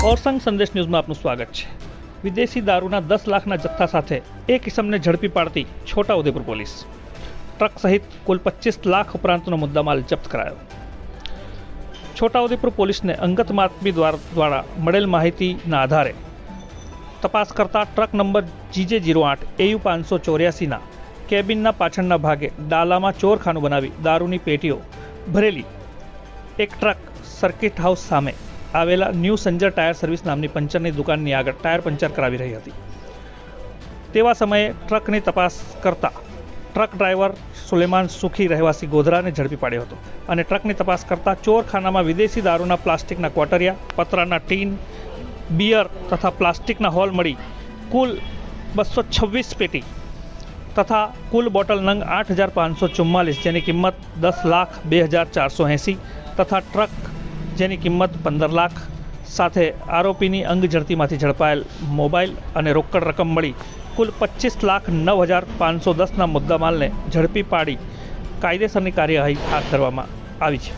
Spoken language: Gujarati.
ઓરસંગ સંદેશ ન્યૂઝમાં આપનું સ્વાગત છે। વિદેશી દારૂના 10 લાખના જથ્થા સાથે એક ઇસમને ઝડપી પાડતી છોટાઉદેપુર પોલીસ। ટ્રક સહિત કુલ 25 લાખ ઉપરાંતનો મુદ્દામાલ જપ્ત કરાયો। છોટાઉદેપુર પોલીસને અંગત માહિતી દ્વારા મળેલ માહિતીના આધારે તપાસ કરતા ટ્રક નંબર GJ08 AU 584ના કેબિનના પાછળના ભાગે ડાલામાં ચોરખાનું બનાવી દારૂની પેટીઓ ભરેલી એક ટ્રક સર્કિટ હાઉસ સામે આવેલા ન્યૂ સંજર ટાયર સર્વિસ નામની પંચરની દુકાનની આગળ ટાયર પંચર કરાવી રહી હતી। તેવા સમયે ટ્રકની તપાસ કરતા ટ્રક ડ્રાઈવર સુલેમાન સુખી રહેવાસી ગોધરાને ઝડપી પાડ્યો હતો અને ટ્રકની તપાસ કરતા ચોરખાનામાં વિદેશી દારૂના પ્લાસ્ટિકના ક્વાટરિયા, પતરાના ટીન, બિયર તથા પ્લાસ્ટિકના હોલ મળી કુલ 226 પેટી તથા કુલ બોટલ નંગ 8,544 જેની કિંમત 10,02,480 તથા ટ્રક જેની કિંમત 15 લાખ સાથે આરોપીની અંગ ઝડતીમાંથી ઝડપાયેલ મોબાઈલ અને રોકડ રકમ મળી કુલ 25,09,510ના મુદ્દામાલને ઝડપી પાડી કાયદેસરની કાર્યવાહી હાથ ધરવામાં આવી છે।